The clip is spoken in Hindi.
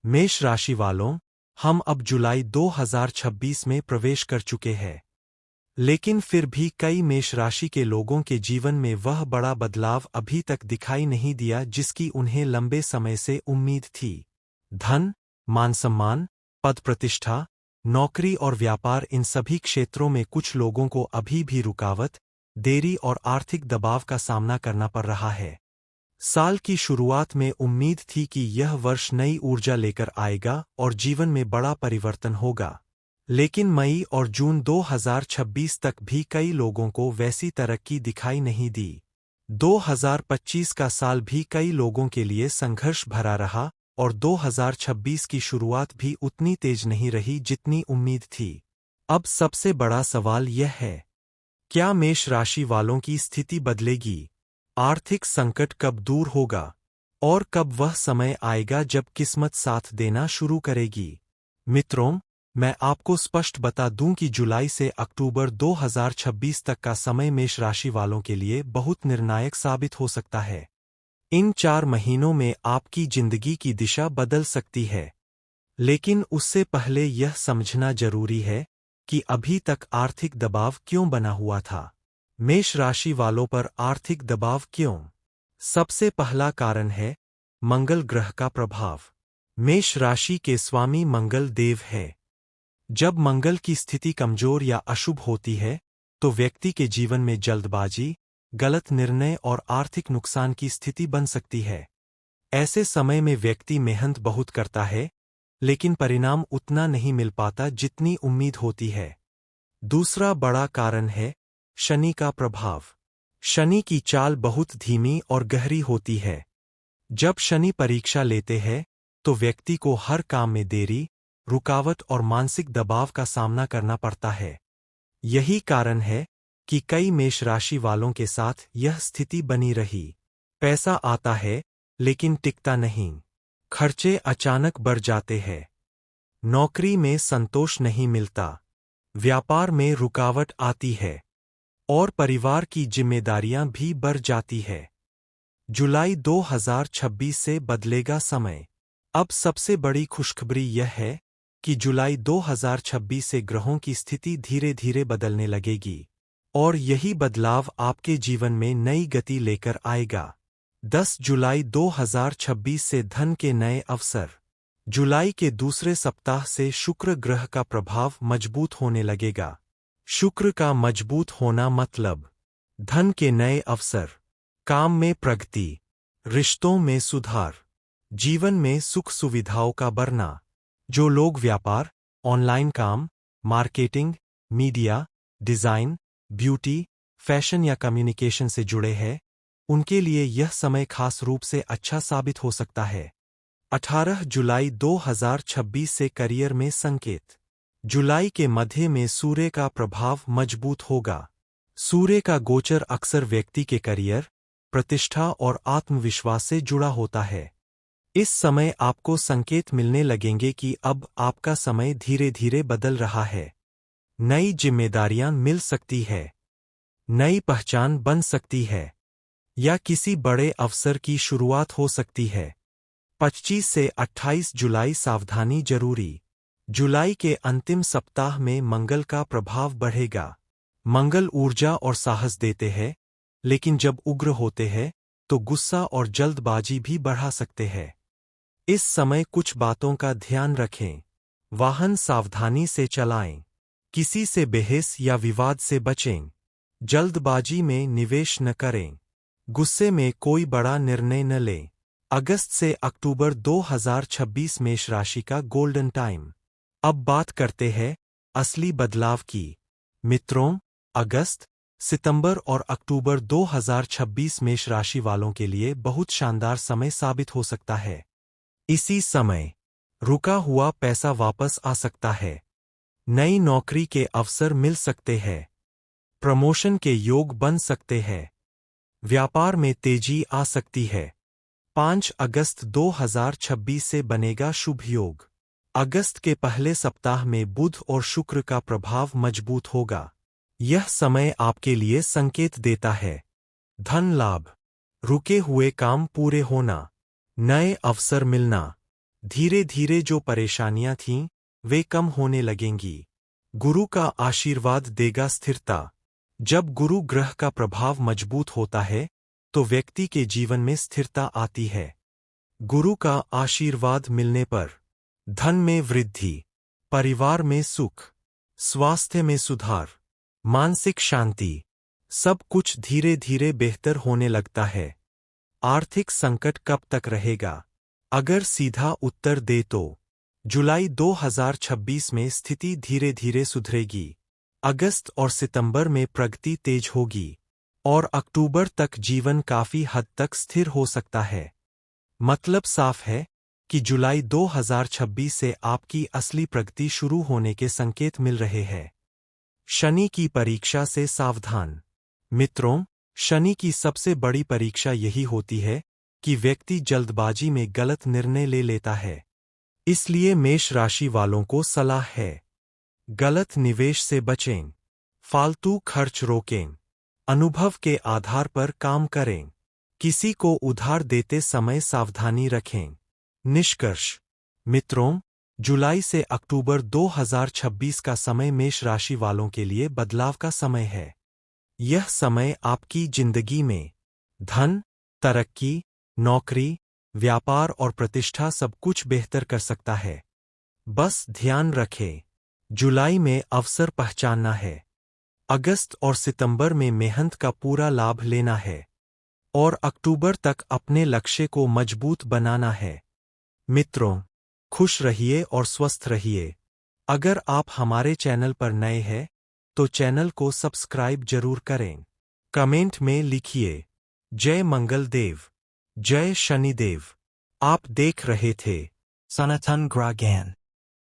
मेष राशि वालों, हम अब जुलाई 2026 में प्रवेश कर चुके हैं। लेकिन फिर भी कई मेष राशि के लोगों के जीवन में वह बड़ा बदलाव अभी तक दिखाई नहीं दिया जिसकी उन्हें लंबे समय से उम्मीद थी। धन, मान सम्मान, पद प्रतिष्ठा, नौकरी और व्यापार, इन सभी क्षेत्रों में कुछ लोगों को अभी भी रुकावट, देरी और आर्थिक दबाव का सामना करना पड़ रहा है। साल की शुरुआत में उम्मीद थी कि यह वर्ष नई ऊर्जा लेकर आएगा और जीवन में बड़ा परिवर्तन होगा। लेकिन मई और जून 2026 तक भी कई लोगों को वैसी तरक्की दिखाई नहीं दी। 2025 का साल भी कई लोगों के लिए संघर्ष भरा रहा और 2026 की शुरुआत भी उतनी तेज नहीं रही जितनी उम्मीद थी। अब सबसे बड़ा सवाल यह है, क्या मेष राशि वालों की स्थिति बदलेगी? आर्थिक संकट कब दूर होगा? और कब वह समय आएगा जब किस्मत साथ देना शुरू करेगी? मित्रों, मैं आपको स्पष्ट बता दूं कि जुलाई से अक्टूबर 2026 तक का समय मेष राशि वालों के लिए बहुत निर्णायक साबित हो सकता है। इन 4 महीनों में आपकी जिंदगी की दिशा बदल सकती है। लेकिन उससे पहले यह समझना जरूरी है कि अभी तक आर्थिक दबाव क्यों बना हुआ था। मेष राशि वालों पर आर्थिक दबाव क्यों? सबसे पहला कारण है मंगल ग्रह का प्रभाव। मेष राशि के स्वामी मंगल देव है। जब मंगल की स्थिति कमजोर या अशुभ होती है तो व्यक्ति के जीवन में जल्दबाजी, गलत निर्णय और आर्थिक नुकसान की स्थिति बन सकती है। ऐसे समय में व्यक्ति मेहनत बहुत करता है, लेकिन परिणाम उतना नहीं मिल पाता जितनी उम्मीद होती है। दूसरा बड़ा कारण है शनि का प्रभाव। शनि की चाल बहुत धीमी और गहरी होती है। जब शनि परीक्षा लेते हैं तो व्यक्ति को हर काम में देरी, रुकावट और मानसिक दबाव का सामना करना पड़ता है। यही कारण है कि कई मेष राशि वालों के साथ यह स्थिति बनी रही। पैसा आता है लेकिन टिकता नहीं। खर्चे अचानक बढ़ जाते हैं। नौकरी में संतोष नहीं मिलता। व्यापार में रुकावट आती है। और परिवार की जिम्मेदारियां भी बढ़ जाती है। जुलाई 2026 से बदलेगा समय। अब सबसे बड़ी खुशखबरी यह है कि जुलाई 2026 से ग्रहों की स्थिति धीरे धीरे बदलने लगेगी और यही बदलाव आपके जीवन में नई गति लेकर आएगा। 10 जुलाई 2026 से धन के नए अवसर। जुलाई के दूसरे सप्ताह से शुक्र ग्रह का प्रभाव मजबूत होने लगेगा। शुक्र का मजबूत होना मतलब धन के नए अवसर, काम में प्रगति, रिश्तों में सुधार, जीवन में सुख सुविधाओं का बढ़ना। जो लोग व्यापार, ऑनलाइन काम, marketing, media, design, beauty, fashion या कम्युनिकेशन से जुड़े हैं, उनके लिए यह समय खास रूप से अच्छा साबित हो सकता है। 18 जुलाई 2026 से करियर में संकेत। जुलाई के मध्य में सूर्य का प्रभाव मजबूत होगा। सूर्य का गोचर अक्सर व्यक्ति के करियर, प्रतिष्ठा और आत्मविश्वास से जुड़ा होता है। इस समय आपको संकेत मिलने लगेंगे कि अब आपका समय धीरे धीरे बदल रहा है। नई जिम्मेदारियां मिल सकती है, नई पहचान बन सकती है या किसी बड़े अवसर की शुरुआत हो सकती है। 25 से 28 जुलाई सावधानी जरूरी। जुलाई के अंतिम सप्ताह में मंगल का प्रभाव बढ़ेगा। मंगल ऊर्जा और साहस देते हैं, लेकिन जब उग्र होते हैं तो गुस्सा और जल्दबाजी भी बढ़ा सकते हैं। इस समय कुछ बातों का ध्यान रखें। वाहन सावधानी से चलाएं। किसी से बहस या विवाद से बचें। जल्दबाजी में निवेश न करें। गुस्से में कोई बड़ा निर्णय न लें। अगस्त से अक्टूबर 2026 मेष राशि का गोल्डन टाइम। अब बात करते हैं असली बदलाव की। मित्रों, अगस्त, सितंबर और अक्टूबर 2026 मेष राशि वालों के लिए बहुत शानदार समय साबित हो सकता है। इसी समय रुका हुआ पैसा वापस आ सकता है। नई नौकरी के अवसर मिल सकते हैं। प्रमोशन के योग बन सकते हैं। व्यापार में तेजी आ सकती है। 5 अगस्त 2026 से बनेगा शुभ योग। अगस्त के पहले सप्ताह में बुध और शुक्र का प्रभाव मजबूत होगा। यह समय आपके लिए संकेत देता है। धन लाभ, रुके हुए काम पूरे होना, नए अवसर मिलना, धीरे धीरे जो परेशानियां थीं, वे कम होने लगेंगी। गुरु का आशीर्वाद देगा स्थिरता। जब गुरु ग्रह का प्रभाव मजबूत होता है, तो व्यक्ति के जीवन में स्थिरता आती है। गुरु का आशीर्वाद मिलने पर धन में वृद्धि, परिवार में सुख, स्वास्थ्य में सुधार, मानसिक शांति, सब कुछ धीरे धीरे बेहतर होने लगता है। आर्थिक संकट कब तक रहेगा? अगर सीधा उत्तर दे तो जुलाई 2026 में स्थिति धीरे धीरे सुधरेगी। अगस्त और सितंबर में प्रगति तेज होगी और अक्टूबर तक जीवन काफी हद तक स्थिर हो सकता है। मतलब साफ है कि जुलाई 2026 से आपकी असली प्रगति शुरू होने के संकेत मिल रहे हैं। शनि की परीक्षा से सावधान। मित्रों, शनि की सबसे बड़ी परीक्षा यही होती है कि व्यक्ति जल्दबाजी में गलत निर्णय ले लेता है। इसलिए मेष राशि वालों को सलाह है, गलत निवेश से बचें, फालतू खर्च रोकें, अनुभव के आधार पर काम करें, किसी को उधार देते समय सावधानी रखें। निष्कर्ष। मित्रों, जुलाई से अक्टूबर 2026 का समय मेष राशि वालों के लिए बदलाव का समय है। यह समय आपकी जिंदगी में धन, तरक्की, नौकरी, व्यापार और प्रतिष्ठा सब कुछ बेहतर कर सकता है। बस ध्यान रखें, जुलाई में अवसर पहचानना है, अगस्त और सितंबर में मेहनत का पूरा लाभ लेना है और अक्टूबर तक अपने लक्ष्य को मजबूत बनाना है। मित्रों, खुश रहिए और स्वस्थ रहिए। अगर आप हमारे चैनल पर नए हैं, तो चैनल को सब्सक्राइब जरूर करें। कमेंट में लिखिए जय मंगल देव, जय शनिदेव। आप देख रहे थे सनातन ग्रह ज्ञान।